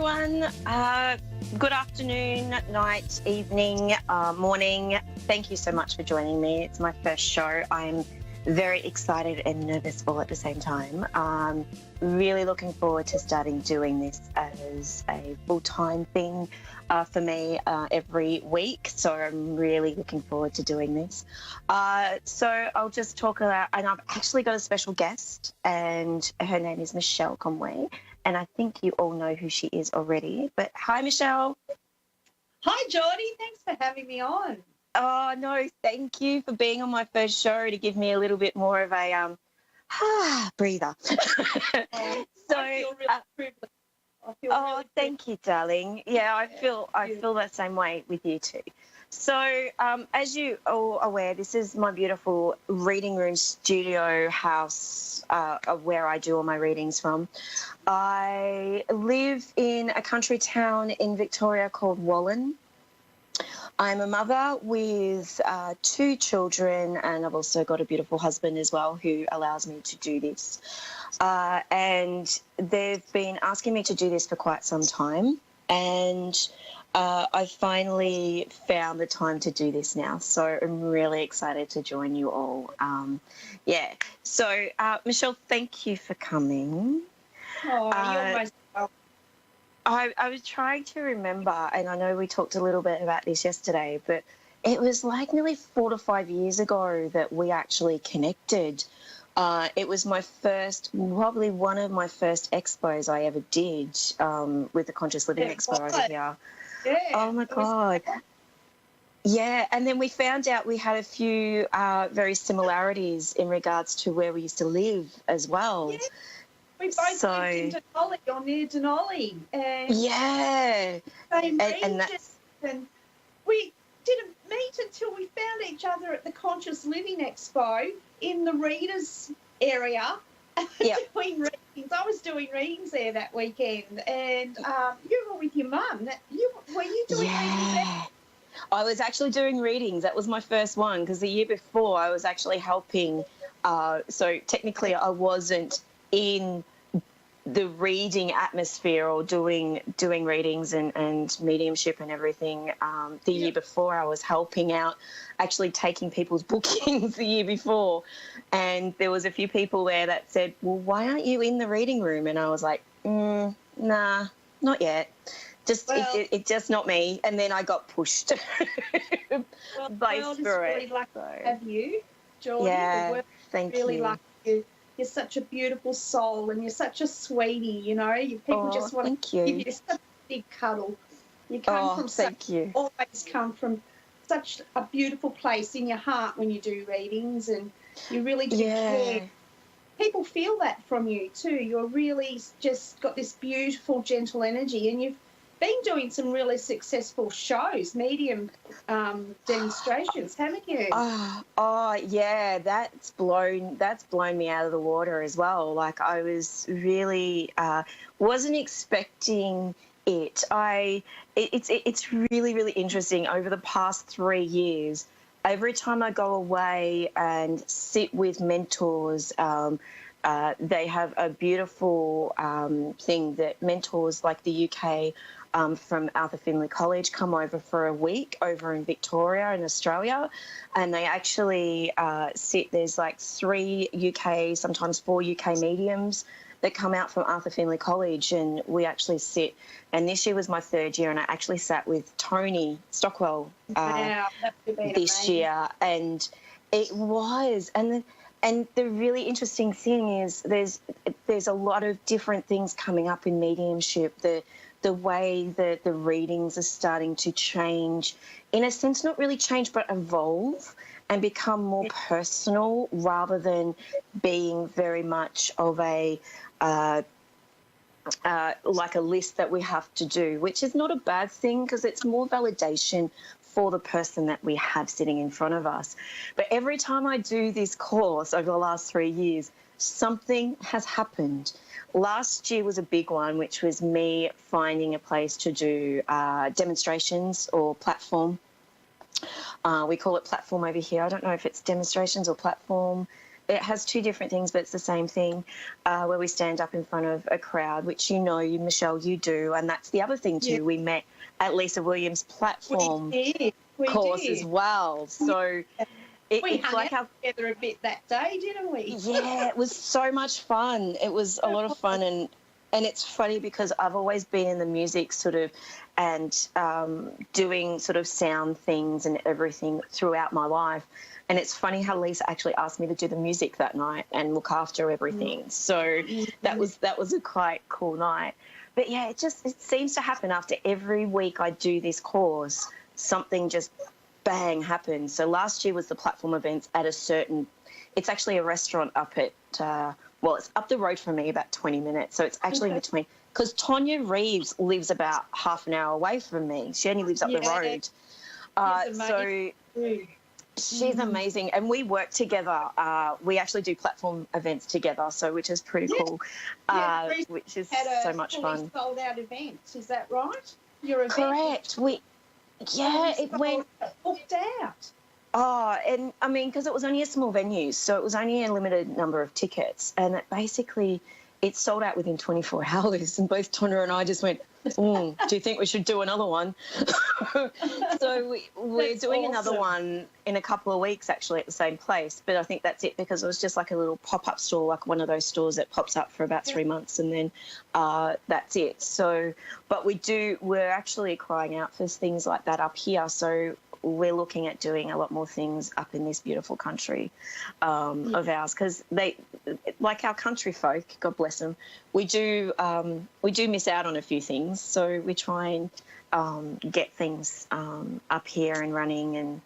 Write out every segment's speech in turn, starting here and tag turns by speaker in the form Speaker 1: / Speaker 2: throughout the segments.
Speaker 1: everyone. Good afternoon, night, evening, morning. Thank you so much for joining me. It's my first show. I'm very excited and nervous all at the same time. Really looking forward to starting doing this as a full-time thing for me every week. So I'm really looking forward to doing this. So I'll just talk about, and I've actually got a special guest, and her name is Michelle Conway. And I think you all know who she is already. But hi, Michelle.
Speaker 2: Hi, Geordie. Thanks for having me on.
Speaker 1: Oh, no, thank you for being on my first show to give me a little bit more of a breather.
Speaker 2: I feel really privileged.
Speaker 1: Thank you, darling. Yeah, I feel that same way with you too. So, as you all are aware, this is my beautiful reading room studio house of where I do all my readings from. I live in a country town in Victoria called Wallen. I'm a mother with 2 children, and I've also got a beautiful husband as well who allows me to do this. And they've been asking me to do this for quite some time, and I finally found the time to do this now. So I'm really excited to join you all. So, Michelle, thank you for coming.
Speaker 2: Oh, you're most welcome.
Speaker 1: I was trying to remember, and I know we talked a little bit about this yesterday, but it was like nearly 4 to 5 years ago that we actually connected. It was probably one of my first expos I ever did with the Conscious Living Expo over here.
Speaker 2: Yeah.
Speaker 1: Oh, my God. Yeah, and then we found out we had a few very similarities in regards to where we used to live as well.
Speaker 2: Yeah. We both lived in Denali or near Denali. And
Speaker 1: yeah.
Speaker 2: Same
Speaker 1: And
Speaker 2: regions. And we didn't meet until we found each other at the Conscious Living Expo in the readers area.
Speaker 1: Yep.
Speaker 2: Doing readings. I was doing readings there that weekend, and you were with your mum. Were you doing readings there?
Speaker 1: I was actually doing readings. That was my first one because the year before I was actually helping. So technically I wasn't in the reading atmosphere or doing readings and mediumship and everything. The year before I was helping out, actually taking people's bookings the year before. And there was a few people there that said, well, why aren't you in the reading room? And I was like, nah, not yet. It's just not me. And then I got pushed by
Speaker 2: Spirit.
Speaker 1: Really
Speaker 2: lucky to have you, Jordie.
Speaker 1: Yeah, thank
Speaker 2: really
Speaker 1: you.
Speaker 2: Lucky you. You're such a beautiful soul, and you're such a sweetie. You know, people just want to give you such a big cuddle. You come always come from such a beautiful place in your heart when you do readings, and you really do care. People feel that from you too. You're really just got this beautiful, gentle energy, and you've been doing some really successful shows, medium demonstrations, haven't you?
Speaker 1: Yeah, that's blown me out of the water as well. Like I was really wasn't expecting it. It's really, really interesting. Over the past 3 years, every time I go away and sit with mentors, they have a beautiful thing that mentors like the UK from Arthur Findlay College come over for a week over in Victoria in Australia, and they actually sit. There's like 3 UK, sometimes 4 UK mediums that come out from Arthur Findlay College, and we actually sit. And this year was my 3rd year, and I actually sat with Tony Stockwell this year, and it was And the really interesting thing is there's a lot of different things coming up in mediumship. The way that the readings are starting to change, in a sense, not really change, but evolve and become more personal rather than being very much of a like a list that we have to do, which is not a bad thing because it's more validation for the person that we have sitting in front of us. But every time I do this course over the last 3 years, something has happened. Last year was a big one, which was me finding a place to do demonstrations or platform. We call it platform over here. I don't know if it's demonstrations or platform. it has two different things, but it's the same thing, where we stand up in front of a crowd, which you, Michelle, you do. And that's the other thing too. We met at Lisa Williams' platform course as well. So
Speaker 2: we hung out together a bit that day, didn't we?
Speaker 1: Yeah, it was so much fun. It was a lot of fun, and it's funny because I've always been in the music sort of and doing sort of sound things and everything throughout my life. And it's funny how Lisa actually asked me to do the music that night and look after everything. So that was a quite cool night. But yeah, it seems to happen after every week I do this course, something just bang happens. So last year was the platform events at it's actually a restaurant up at, it's up the road from me about 20 minutes. So it's actually in between, because Tonya Reeves lives about half an hour away from me. She only lives up the road. So she's amazing. And we work together. We actually do platform events together, which is pretty cool, which is so much fun.
Speaker 2: Sold out events, is that right? Your event?
Speaker 1: Correct. It went
Speaker 2: booked out.
Speaker 1: Oh, and I mean, because it was only a small venue, so it was only a limited number of tickets, and it sold out within 24 hours. And both Tonya and I just went, do you think we should do another one? So we're doing another one in a couple of weeks, actually, at the same place. But I think that's it, because it was just like a little pop-up store, like one of those stores that pops up for about 3 months, and then that's it. So, but we're actually crying out for things like that up here. So we're looking at doing a lot more things up in this beautiful country of ours, because they, like our country folk, God bless them, we do miss out on a few things. So we try and get things up here and running. And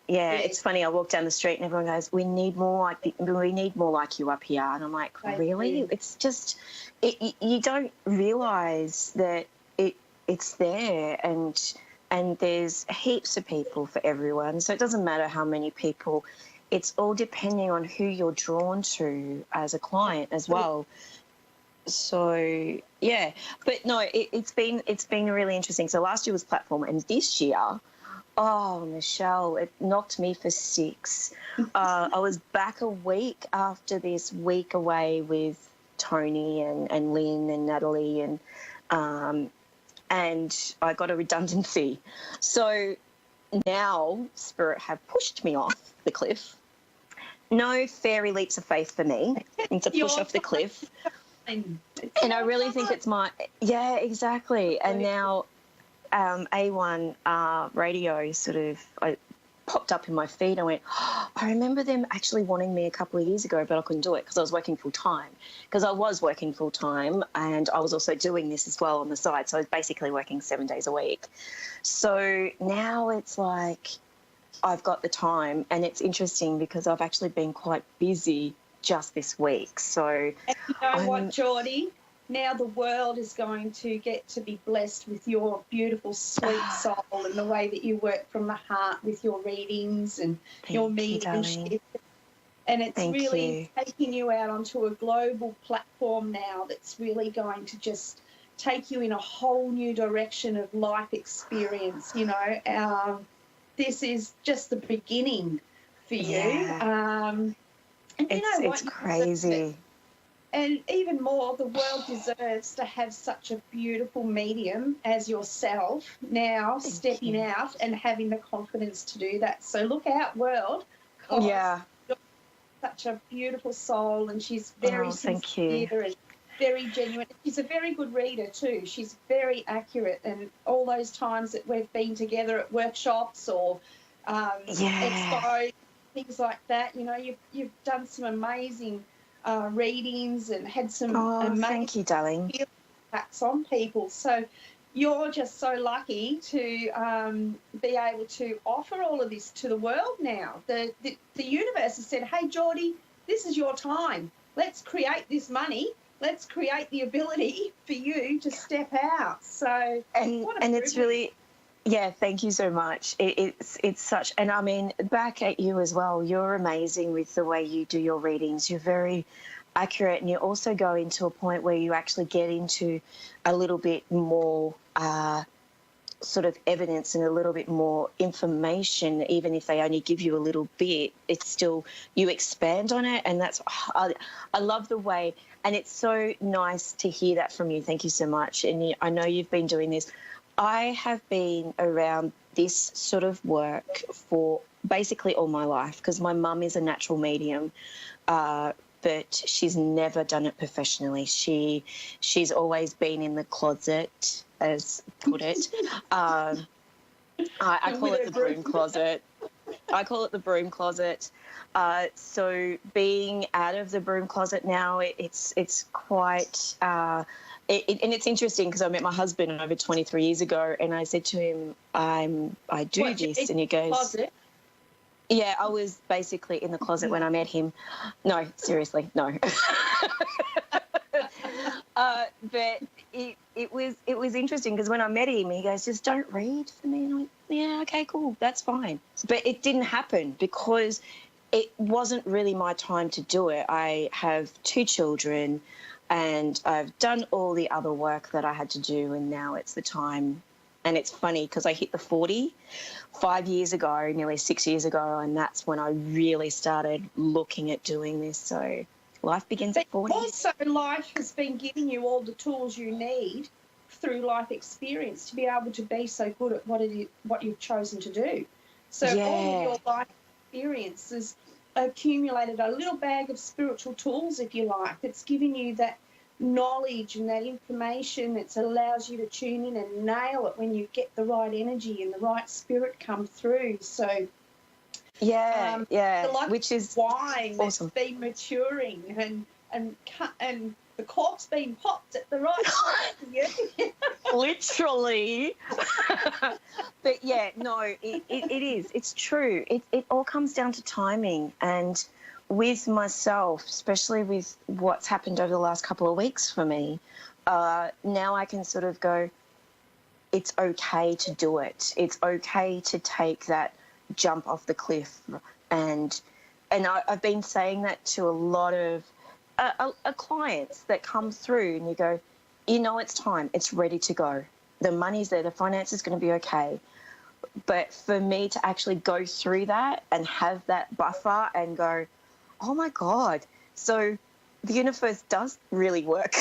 Speaker 1: it's funny. I walk down the street and everyone goes, "We need more like you up here." And I'm like, really? It's just you don't realise that it's there, and there's heaps of people for everyone. So it doesn't matter how many people. It's all depending on who you're drawn to as a client as well. So, yeah. But no, it's been really interesting. So last year was platform, and this year, oh, Michelle, it knocked me for 6. I was back a week after this week away with Tony and Lynn and Natalie, and I got a redundancy. So now Spirit have pushed me off the cliff. No fairy leaps of faith for me to push off the cliff. And I really think it's exactly. And now A1 radio sort of popped up in my feed. I went, I remember them actually wanting me a couple of years ago, but I couldn't do it because I was working full-time. Because I was working full-time, and I was also doing this as well on the side. So I was basically working 7 days a week. So now it's like I've got the time, and it's interesting because I've actually been quite busy just this week. So,
Speaker 2: and you know what, Geordie? Now the world is going to get to be blessed with your beautiful, sweet soul and the way that you work from the heart with your readings and your mediumship. And it's really taking you out onto a global platform now that's really going to just take you in a whole new direction of life experience. You know, this is just the beginning for you. And you know what?
Speaker 1: It's crazy.
Speaker 2: And even more, the world deserves to have such a beautiful medium as yourself now stepping out and having the confidence to do that. So look out, world. You're such a beautiful soul, and she's very sincere and very genuine. She's a very good reader too. She's very accurate. And all those times that we've been together at workshops or expos, things like that, you know, you've done some amazing readings and had some amazing
Speaker 1: thank you, darling,
Speaker 2: impacts on people. So you're just so lucky to be able to offer all of this to the world now. The universe has said, hey, Geordie, this is your time. Let's create this money. Let's create the ability for you to step out. So
Speaker 1: and it's really... Yeah, thank you so much. It's such, and I mean, back at you as well. You're amazing with the way you do your readings. You're very accurate, and you also go into a point where you actually get into a little bit more sort of evidence and a little bit more information, even if they only give you a little bit, it's still, you expand on it. And that's, I love the way, and it's so nice to hear that from you. Thank you so much. And I know you've been doing this. I have been around this sort of work for basically all my life, because my mum is a natural medium, but she's never done it professionally. She's always been in the closet, as put it. I call it the broom closet. So being out of the broom closet now, it's quite. And it's interesting because I met my husband over 23 years ago, and I said to him, I do this, and he goes. Closet? Yeah, I was basically in the closet when I met him. No, seriously, no. But it was interesting because when I met him, he goes, "Just don't read for me." And I went, "Yeah, okay, cool, that's fine." But it didn't happen because it wasn't really my time to do it. I have 2 children, and I've done all the other work that I had to do, and now it's the time. And it's funny because I hit the 40 5 years ago, nearly 6 years ago, and that's when I really started looking at doing this. So life begins at 40.
Speaker 2: Also, life has been giving you all the tools you need through life experience to be able to be so good at what you've chosen to do. So all of your life experiences accumulated a little bag of spiritual tools, if you like. It's giving you that knowledge and that information that allows you to tune in and nail it when you get the right energy and the right spirit come through. So which is wine awesome. That's been maturing and the cork's been popped at the right time.
Speaker 1: Literally. But yeah, no, it is. It's true. It all comes down to timing. And with myself, especially with what's happened over the last couple of weeks for me, now I can sort of go, it's okay to do it. It's okay to take that jump off the cliff. And I've been saying that to a lot of clients that come through, and you go, it's time. It's ready to go. The money's there. The finance is going to be okay. But for me to actually go through that and have that buffer and go, oh, my God, so the universe does really work.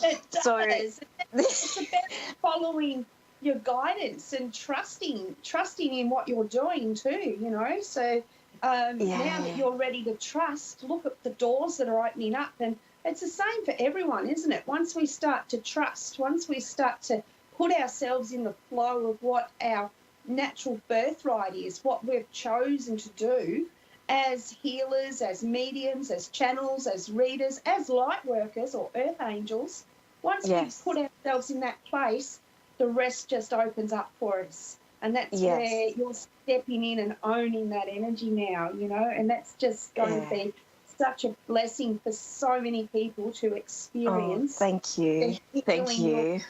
Speaker 2: It does. So, it's about following your guidance and trusting in what you're doing too, So now that you're ready to trust, look at the doors that are opening up. And it's the same for everyone, isn't it? Once we start to trust, once we start to put ourselves in the flow of what our natural birthright is, what we've chosen to do, as healers, as mediums, as channels, as readers, as light workers or earth angels, once we put ourselves in that place, the rest just opens up for us. And that's where you're stepping in and owning that energy now, and that's just going to be such a blessing for so many people to experience.
Speaker 1: Oh, thank you. Thank you.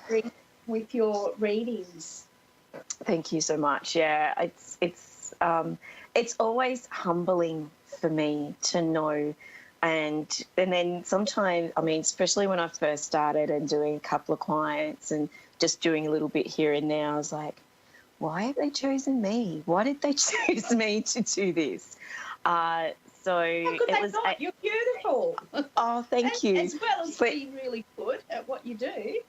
Speaker 2: With your readings.
Speaker 1: Thank you so much. Yeah, it's always humbling for me to know, and then sometimes, especially when I first started and doing a couple of clients and just doing a little bit here and there, I was like, why have they chosen me? Why did they choose me to do this? So it was.
Speaker 2: You're beautiful.
Speaker 1: Oh, thank you.
Speaker 2: As well as being really good at what you do.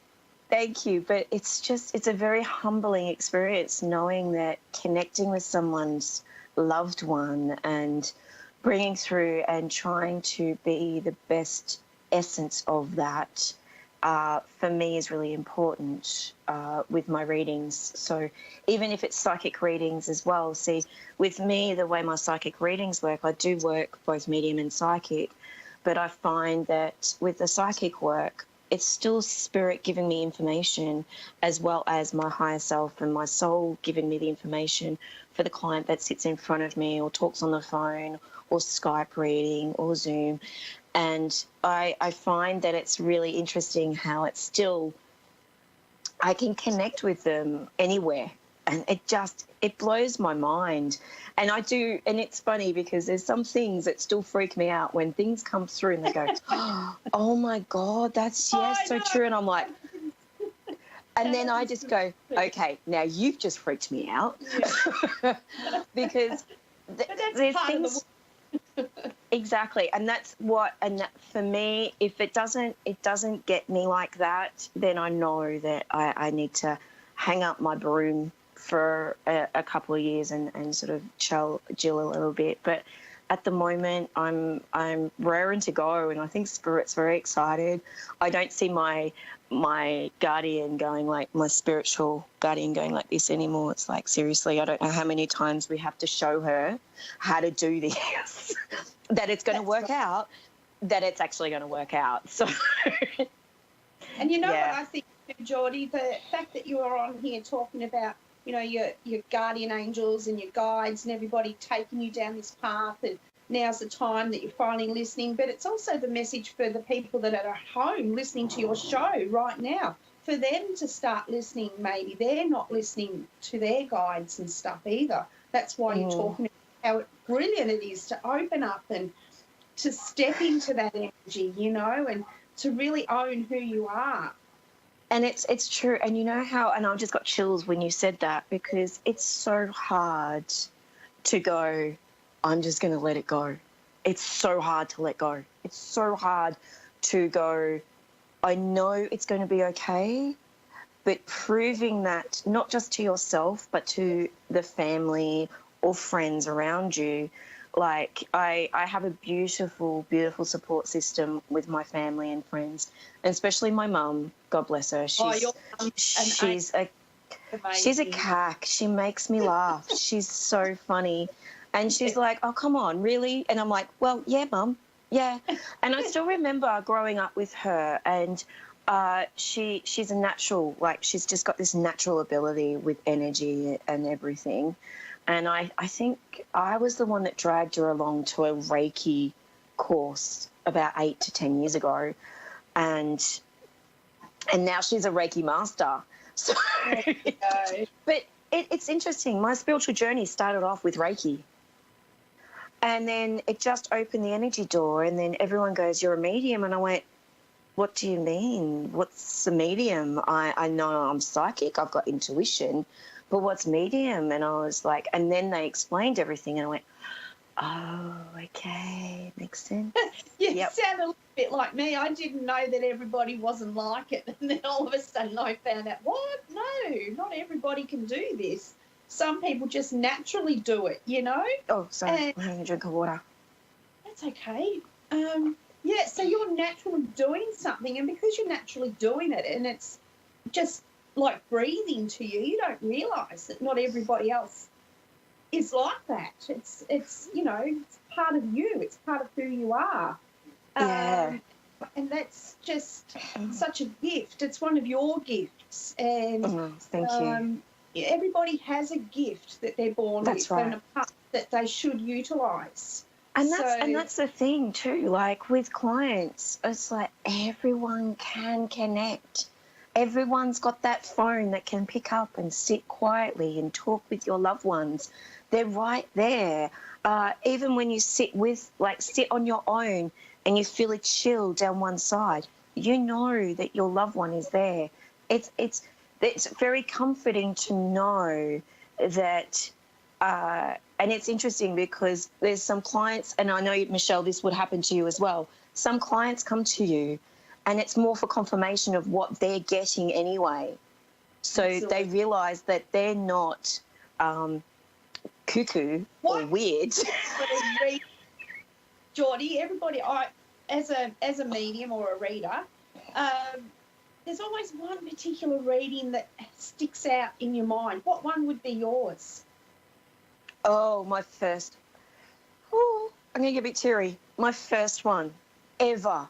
Speaker 1: Thank you, but it's a very humbling experience knowing that connecting with someone's loved one and bringing through and trying to be the best essence of that, for me is really important with my readings. So even if it's psychic readings as well, see, with me, the way my psychic readings work, I do work both medium and psychic, but I find that with the psychic work, it's still spirit giving me information, as well as my higher self and my soul giving me the information for the client that sits in front of me or talks on the phone or Skype reading or Zoom. And I find that it's really interesting how it's still, I can connect with them anywhere. And it blows my mind. And I do, and it's funny because there's some things that still freak me out when things come through and they go, oh my God, that's so true. And I'm like, And then I just go, okay, now you've just freaked me out. Yeah. Because there's things... Exactly. And that's what, and that, for me, if it doesn't get me like that, then I know that I need to hang up my broom for a couple of years and sort of chill a little bit. But at the moment, I'm raring to go, and I think Spirit's very excited. I don't see my guardian going like, my spiritual guardian going like this anymore. It's like, seriously, I don't know how many times we have to show her how to do this, that it's going to work out, that it's actually going to work out. So,
Speaker 2: and you know what I think, Geordie, the fact that you are on here talking about, you know, your guardian angels and your guides and everybody taking you down this path, and now's the time that you're finally listening. But it's also the message for the people that are at home listening to your show right now, for them to start listening. Maybe they're not listening to their guides and stuff either. That's why you're talking about how brilliant it is to open up and to step into that energy, you know, and to really own who you are.
Speaker 1: And it's true. And you know how, and I just got chills when you said that, because it's so hard to go, I'm just going to let it go. It's so hard to let go. It's so hard to go, I know it's going to be okay, but proving that not just to yourself, but to the family or friends around you. Like, I have a beautiful, beautiful support system with my family and friends, and especially my mum. God bless her. She's a cack. She makes me laugh. She's so funny. And she's like, oh, come on, really? And I'm like, well, yeah, Mum, yeah. And I still remember growing up with her, and she's a natural, like, she's just got this natural ability with energy and everything. And I think I was the one that dragged her along to a Reiki course about 8 to 10 years ago. And now she's a Reiki master. So, but it's interesting. My spiritual journey started off with Reiki. And then it just opened the energy door. And then everyone goes, you're a medium. And I went, what do you mean? What's a medium? I know I'm psychic. I've got intuition. But what's medium? And I was like, and then they explained everything, and I went, oh, okay, makes sense.
Speaker 2: You sound a little bit like me. I didn't know that everybody wasn't like it. And then all of a sudden I found out, what? No, not everybody can do this. Some people just naturally do it, you know?
Speaker 1: Oh, sorry, I'm having a drink of water.
Speaker 2: That's okay. So you're naturally doing something, and because you're naturally doing it, and it's just like breathing to you, you don't realise that not everybody else is like that. It's you know, it's part of you. It's part of who you are.
Speaker 1: Yeah.
Speaker 2: And that's just such a gift. It's one of your gifts. And
Speaker 1: thank you.
Speaker 2: Everybody has a gift that they're born with, and a part that they should utilise.
Speaker 1: And that's the thing too. Like with clients, it's like everyone can connect. Everyone's got that phone that can pick up and sit quietly and talk with your loved ones. They're right there. Even when you sit on your own and you feel a chill down one side, you know that your loved one is there. It's very comforting to know that. And it's interesting because there's some clients, and I know, Michelle, this would happen to you as well. Some clients come to you, and it's more for confirmation of what they're getting anyway. So Absolutely. They realise that they're not cuckoo or weird.
Speaker 2: Geordie, everybody, as a medium or a reader, there's always one particular reading that sticks out in your mind. What one would be yours?
Speaker 1: Oh, my first. Oh, I'm going to get a bit teary. My first one ever.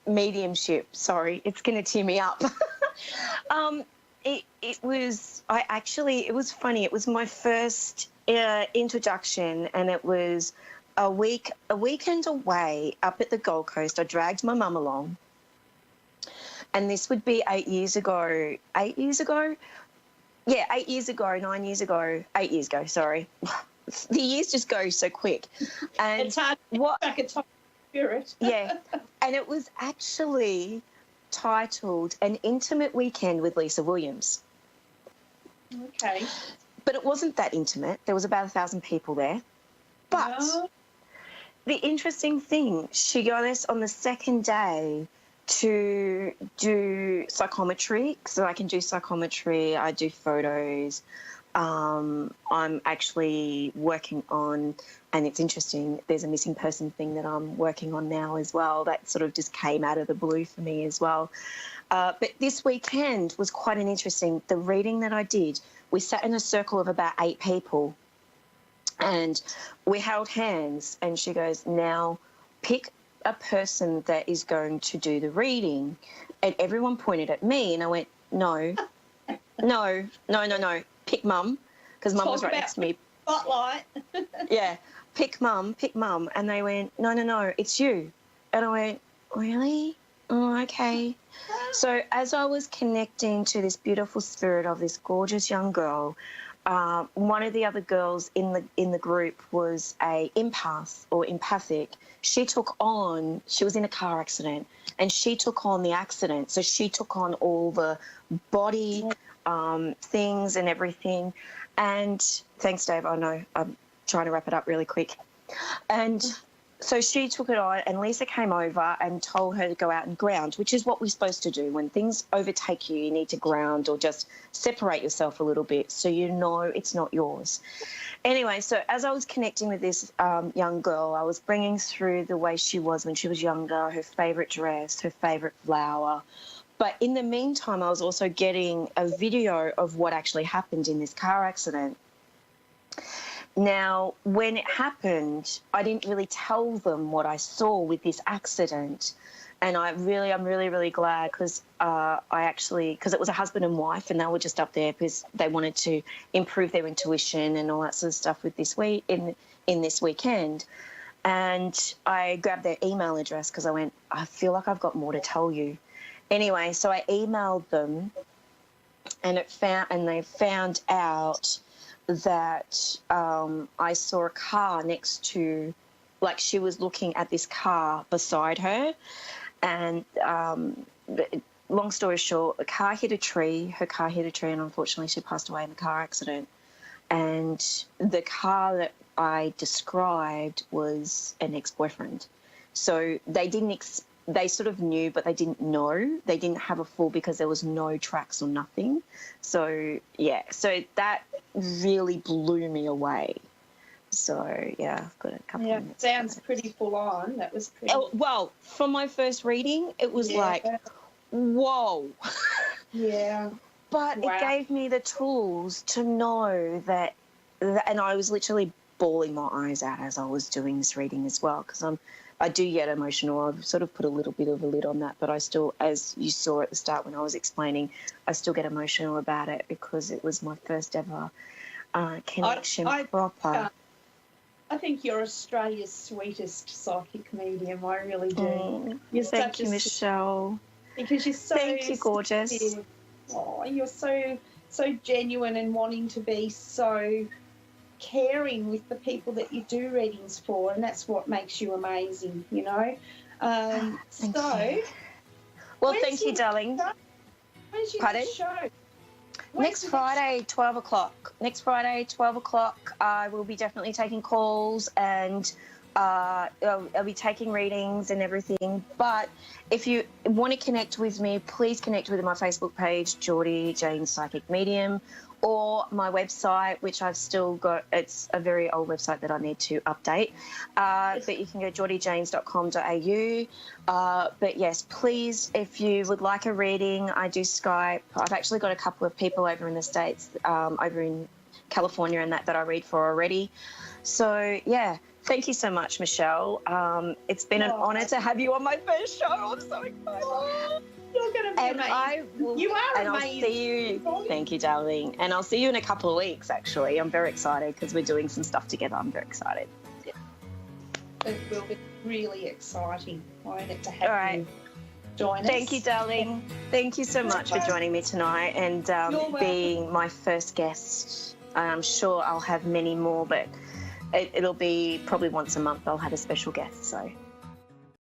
Speaker 1: Mediumship. Sorry, it's going to tear me up. It was funny. It was my first introduction, and it was a weekend away up at the Gold Coast. I dragged my mum along, and this would be 8 years ago. 8 years ago? Yeah, 8 years ago, 9 years ago, 8 years ago, sorry. The years just go so quick. And
Speaker 2: it's hard to back a time spirit.
Speaker 1: Yeah, and it was actually titled An Intimate Weekend with Lisa Williams.
Speaker 2: Okay.
Speaker 1: But it wasn't that intimate. There was about 1,000 people there. But the interesting thing, she got us on the second day to do psychometry. So I can do psychometry, I do photos. I'm actually working on, and it's interesting, there's a missing person thing that I'm working on now as well. That sort of just came out of the blue for me as well. But this weekend was quite an interesting, the reading that I did, we sat in a circle of about 8 people and we held hands, and she goes, now pick a person that is going to do the reading. And everyone pointed at me, and I went, no, pick Mum, because Mum was right next to me.
Speaker 2: Spotlight.
Speaker 1: Yeah, pick Mum. And they went, no, it's you. And I went, really? Oh, okay. So as I was connecting to this beautiful spirit of this gorgeous young girl, one of the other girls in the group was a empath or empathic. She was in a car accident, and she took on the accident. So she took on all the body things and everything. And thanks, Dave. I know I'm trying to wrap it up really quick. And so she took it on, and Lisa came over and told her to go out and ground, which is what we're supposed to do. When things overtake you, you need to ground or just separate yourself a little bit so you know it's not yours. Anyway, so as I was connecting with this young girl, I was bringing through the way she was when she was younger, her favourite dress, her favourite flower. But in the meantime, I was also getting a video of what actually happened in this car accident. Now, when it happened, I didn't really tell them what I saw with this accident. And I'm really glad, because because it was a husband and wife, and they were just up there because they wanted to improve their intuition and all that sort of stuff with this week in this weekend. And I grabbed their email address because I went, I feel like I've got more to tell you. Anyway, so I emailed them, and they found out that I saw a car next to, like, she was looking at this car beside her, and long story short, her car hit a tree, and unfortunately she passed away in the car accident. And the car that I described was an ex-boyfriend. So they sort of knew, but they didn't know. They didn't have a full, because there was no tracks or nothing. So, yeah, so that really blew me away. So, yeah, I've got a couple of minutes.
Speaker 2: Yeah, sounds pretty full on. That was pretty...
Speaker 1: Well, from my first reading, it was like, whoa.
Speaker 2: Yeah.
Speaker 1: But it gave me the tools to know that, and I was literally bawling my eyes out as I was doing this reading as well, because I do get emotional. I've sort of put a little bit of a lid on that, but I still, as you saw at the start when I was explaining, I still get emotional about it because it was my first ever connection proper.
Speaker 2: I think you're Australia's sweetest psychic medium. I really do.
Speaker 1: Thank you, Michelle.
Speaker 2: Because you're so...
Speaker 1: Thank you, gorgeous.
Speaker 2: Oh, you're so genuine and wanting to be so caring with the people that you do readings for, and that's what makes you amazing, you know.
Speaker 1: Thank you. Well, thank you, darling.
Speaker 2: When's your show?
Speaker 1: Next Friday, 12 o'clock. Next Friday, 12 o'clock, I will be definitely taking calls, and I'll be taking readings and everything. But if you want to connect with me, please connect with my Facebook page, Geordie Jane Psychic Medium, or my website, which I've still got. It's a very old website that I need to update. But you can go geordiejanes.com.au. But yes, please, if you would like a reading, I do Skype. I've actually got a couple of people over in the States, over in California and that I read for already. So, yeah. Thank you so much, Michelle. It's been an honour to have you on my first show. I'm so excited.
Speaker 2: You're going to be amazing. You are amazing.
Speaker 1: I'll see you. Thank you, darling. And I'll see you in a couple of weeks, actually. I'm very excited because we're doing some stuff together. I'm very excited.
Speaker 2: Yeah. It will be really exciting. I get to have you join us.
Speaker 1: Thank you, darling. Thank you so much for joining me tonight and being my first guest. I'm sure I'll have many more, but it'll be probably once a month I'll have a special guest. So